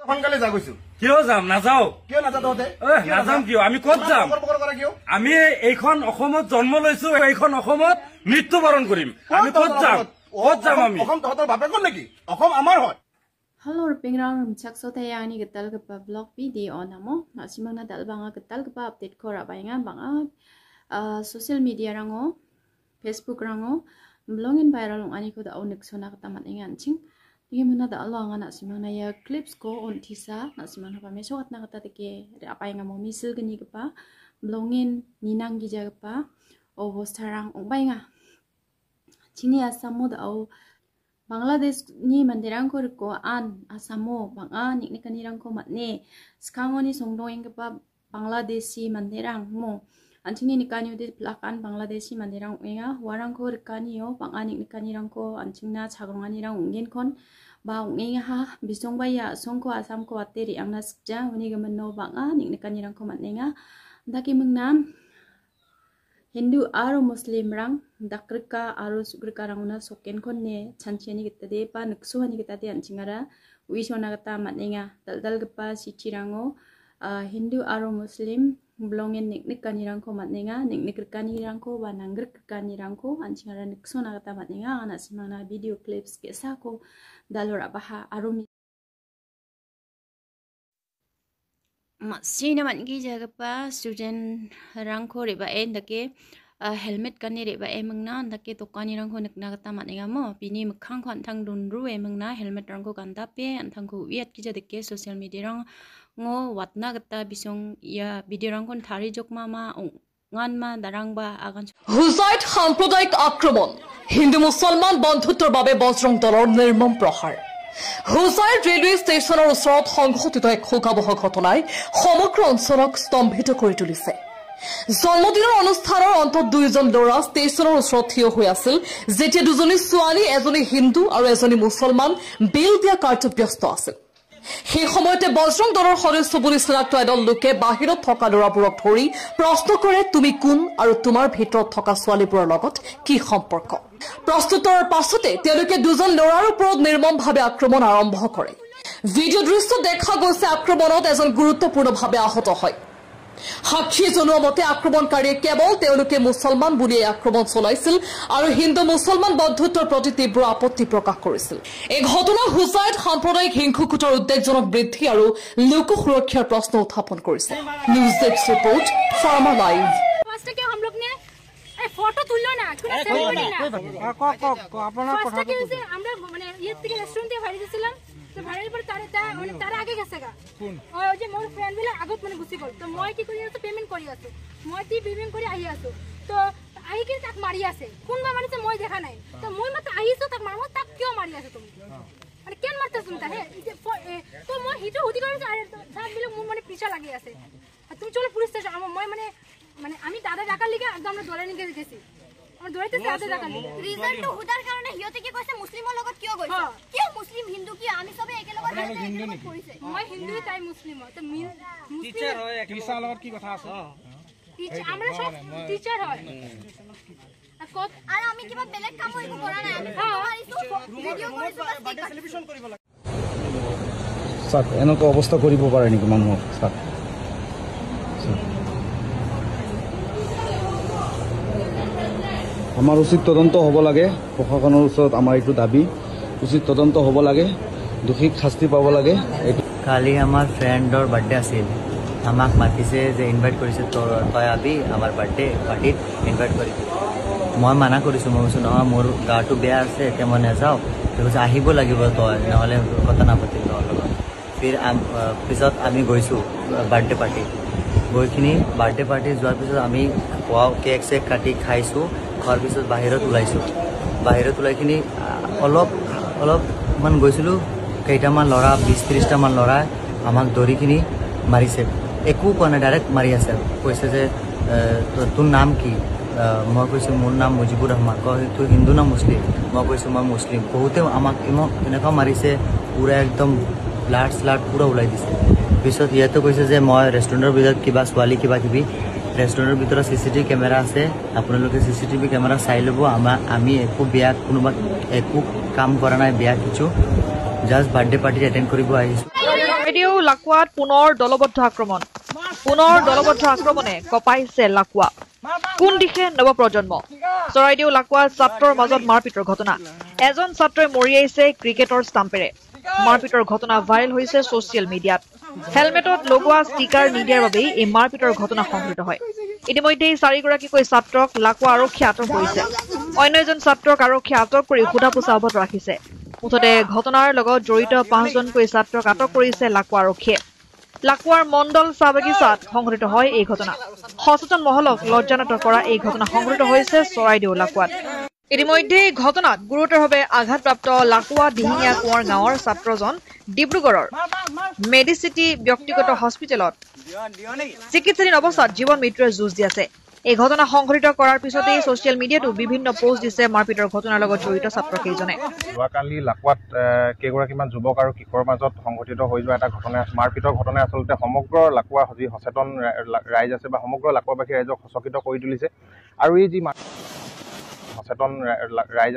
সোনকালে যা গৈছো কিয় যাম নাযাও কিয় নাযাও তহঁতে নাযাম কিয় আমি ক'ত যাম আমি এইখন অসমত জন্ম লৈছো এইখন অসমত মৃত্যুবৰণ কৰিম আমি ক'ত যাম আমি অসম তহঁতৰ বাপেকৰ নেকি অসম আমাৰ হয় Hello, pengrang rumchak so taya ni getal gepa blog video namo nasimang na dalbanga getal gepa update ko rabainga banga social media rango Facebook rango blogin viral ani ko da onik sona kata maningan ching ni mana da Allah nga nasimang na ya clips ko on tisa nasimang na pameso at na kata tike rabainga mo misil gani gepa blogin ninang gija gepa o bostarang ongbainga chini asamo da o Bangladesh ni mandirang ko riko an asamo banga nikni kanirang ko matne skango ni songdoing pa Bangladeshi mandirang mo anchini nikani ude plakan Bangladeshi mandirang enga warang ko rikani yo banga nikni kanirang ko anchingna chagrongani rang ungen kon ba ungenga ha bisong baya songko asam ko ateri angna sikja uni gamanno banga nikni kanirang ko matnenga daki mungnam Hindu aro Muslim rang dakrika aro sukrika ranguna soken konne chancheni kita de pa nuksuhani kita de anchingara wishona kata matnenga daldal gepa sichirango Hindu aro Muslim blongin niknik kanirangko matnenga niknik kanirangko ba nangrek kanirangko anchingara nuksona kata matnenga ana simana video clips kesako dalora baha aro Sina mangi jaga pa student rangko reba dake helmet kani reba mangna dake tokani rangko nikna kata matnenga mo bini mukhang ko antang dunru mangna helmet rangko ganda pe antang ko wiat kija dake social media rang ngo watna kata bisong ya video rangko thari jok mama ngan ma darang ba agan হুজাইট সাম্প্ৰদায়িক আক্ৰমণ হিন্দু মুছলমান বন্ধুত্বৰ বাবে বজৰং দলৰ নিৰ্মম প্ৰহাৰ হুজাইট railway ষ্টেচনৰ ওচৰত সংঘটিত এক শোকাবহ ঘটনাই সমগ্ৰ অঞ্চলক স্তম্ভিত কৰি তুলিছে জন্মদিনৰ অনুষ্ঠানৰ অন্তত দুইজন ল'ৰা ষ্টেচনৰ ওচৰত থিয় হৈ আছিল যেতিয়া দুজনী ছোৱালী এজনী হিন্দু আৰু এজনী মুছলমান বিল দিয়া কাৰ্যত ব্যস্ত আছিল সেই সময়তে বজৰং দলৰ সদস্য বুলি চিনাক্ত এদল লোকে বাহিৰত থকা ল'ৰাবোৰক ধৰি প্ৰশ্ন কৰে তুমি কোন আৰু তোমাৰ ভিতৰত থকা ছোৱালীবোৰৰ লগত কি সম্পৰ্ক প্ৰস্তুতৰ পাছতে তেওঁলোকে দুজন ল'ৰাৰ ওপৰত নিৰ্মমভাৱে আক্ৰমণ আৰম্ভ কৰে ভিডিঅ দৃশ্য দেখা গৈছে আক্ৰমণত এজন গুৰুত্বপূৰ্ণভাৱে আহত হয় সাক্ষী জনোৱা মতে আক্ৰমণকাৰীয়ে কেৱল তেওঁলোকে মুছলমান বুলি আক্ৰমণ চলাইছিল আৰু হিন্দু মুছলমান বন্ধুত্বৰ প্ৰতি তীব্ৰ আপত্তি প্ৰকাশ কৰিছিল এই ঘটনা হুজাইট সাম্প্ৰদায়িক হিংসুকুটৰ উদ্বেগজনক বৃদ্ধি আৰু লোক সুৰক্ষাৰ প্ৰশ্ন উত্থাপন কৰিছে news desk report pharma live photo तुलो ना কোনো সেরেমনি না আপনার কথা কি আমরা মানে ইয়ে থেকে রেস্টুরেন্ট থেকে ভাড়ি দিছিলাম তো ভাড়ির পর তারা আগে গেছে গা কোন ওই যে মোর ফ্রেন্ড বিলা আগত মানে গুছি গল তো মই কি করি আছে পেমেন্ট করি আছে মই তি পেমেন্ট করি আহি আছো তো আহি কি তাক মারি আছে কোন বা মারিছে মই দেখা নাই তো মই মাত্র আহিছো তাক মারমো তাক কিয় মারি আছে তুমি মানে কেন মারতে শুনতা হে তো মই হিটো হুদি করে আর সাত বিলা মোৰ মানে পিছা লাগি আছে তুমি চলো পুলিশ স্টেশন মই মানে মানে আমি দাদা ডাকার লিগে একদম আমরা দৌড়াই নিয়ে গেছি আমরা দৌড়াইতেছি দাদা ডাকার লিগে রিজন তো হুদার কারণে হিয়তে কি কইছে মুসলিমৰ লগত কিয় গৈছে কিয় মুসলিম হিন্দু কি আমি সবে একে লগত কইছে মই হিন্দুই তাই মুসলিম তো টিচার হয় টিচার লগত কি কথা আছে টিচার আমরা সব টিচার হয় আর আমি কিবা বেলেগ কাম কৰিব পৰা নাই আমি তোমাৰিছো ভিডিও কৰিছো সেলিব্ৰেশন কৰিব লাগে স্যাৰ এনেকুৱা অৱস্থা কৰিব পাৰে নেকি মানুহৰ স্যাৰ আমাৰ উচিত তদন্ত হ'ব লাগে প্ৰশাসনৰ ওচৰত আমাৰ এইটো দাবী উচিত তদন্ত হ'ব লাগে দোষীক শাস্তি পাব লাগে কালি আমাৰ ফ্ৰেণ্ডৰ বাৰ্থডে আছিল আমাক মাতিছে যে ইনভাইট কৰিছে তই আবি আমাৰ বাৰ্থডে পাৰ্টিত ইনভাইট কৰি মই মানা কৰিছোঁ মই কৈছোঁ নহয় মোৰ গাটো বেয়া আছে এতিয়া মই নাযাওঁ তো কৈছে আহিব লাগিব তই নহ'লে কথা নাপাতিম তোৰ লগত পিছত আমি গৈছোঁ বাৰ্থডে পাৰ্টিত গৈখিনি বাৰ্থডে পাৰ্টি যোৱাৰ পিছত আমি খোৱা কেক চেক কাটি খাইছোঁ খোৱাৰ পিছত বাহিৰত ওলাইছোঁ বাহিৰত ওলাইখিনি অলপমান গৈছিলোঁ কেইটামান ল'ৰা 20-30টামান ল'ৰাই আমাক দৌৰিখিনি মাৰিছে একো কোৱা নাই ডাইৰেক্ট মাৰি আছে কৈছে যে তোৰ নাম কি মই কৈছোঁ মোৰ নাম মুজিবুৰ ৰহমান কয় তোৰ হিন্দু না মুছলিম মই কৈছোঁ মই মুছলিম বহুতে আমাক এনেকুৱা মাৰিছে পূৰা একদম ব্লাড স্লাড পূৰা ওলাই দিছে পিছত ইয়াতে কৈছে যে মই ৰেষ্টুৰেণ্টৰ ভিতৰত কিবা ছোৱালী কিবা কিবি ৰেষ্টুৰেণ্টৰ ভিতৰত CCTV কেমেৰা আছে আপোনালোকে CCTV কেমেৰা চাই ল'ব আমি একো বেয়া কোনোবা একো কাম কৰা নাই বেয়া কিছু জাষ্ট বাৰ্থডে পাৰ্টি এটেণ্ড কৰিব আহিছোঁ চৰাইদেউ লাকুৱাত পুনৰ দলবদ্ধ আক্ৰমণে কঁপাইছে লাকুৱা কোন দিশে নৱপ্ৰজন্ম চৰাইদেউ লাকুৱাত ছাত্ৰৰ মাজত মাৰপিটৰ ঘটনা এজন ছাত্ৰই মৰিয়াইছে ক্ৰিকেটৰ ষ্টাম্পেৰে মাৰপিটৰ ঘটনা ভাইৰেল হৈছে ছচিয়েল মিডিয়াত হেলমেটত লগোৱা ষ্টিকাৰ নিদিয়াৰ বাবেই এই মাৰপিটৰ ঘটনা সংঘটিত হয় ইতিমধ্যে 4গৰাকীকৈ ছাত্ৰক লাকুৱা আৰক্ষীয়ে আটক কৰিছে অন্য এজন ছাত্ৰক আৰক্ষীয়ে আটক কৰি সোধাপোছা অব্যাহত ৰাখিছে মুঠতে ঘটনাৰ লগত জড়িত 5জনকৈ ছাত্ৰক আটক কৰিছে লাকুৱা আৰক্ষীয়ে লাকুৱাৰ মণ্ডল চাহ বাগিচাত সংঘটিত হয় এই ঘটনা সচেতন মহলক লজ্জানত কৰা এই ঘটনা সংঘটিত হৈছে চৰাইদেউ লাকুৱাত ইতিমধ্যে ঘটনাত গুৰুতৰভাৱে আঘাতপ্ৰাপ্ত লাকুৱা দিহিঙীয়া কোঁৱৰ গাঁৱৰ ছাত্ৰজন ডিব্ৰুগড়ৰ মেডিচিটি ব্যক্তিগত হস্পিটেলত চিকিৎসাধীন অৱস্থাত জীৱন মৃত্যুৰ যুঁজ দি আছে এই ঘটনা সংঘটিত কৰাৰ পিছতেই ছচিয়েল মিডিয়াতো বিভিন্ন পোষ্ট দিছে মাৰপিটৰ ঘটনাৰ লগত জড়িত ছাত্ৰকেইজনে যোৱাকালি লাকুৱাত কেইগৰাকীমান যুৱক আৰু কিশোৰৰ মাজত সংঘটিত হৈ যোৱা এটা ঘটনা মাৰপিটৰ ঘটনাই আচলতে সমগ্ৰ লাকুৱা যি সচেতন ৰাইজ আছে বা সমগ্ৰ লাকুৱাবাসী ৰাইজক সচকিত কৰি তুলিছে আৰু এই যি সচেতন ৰাইজ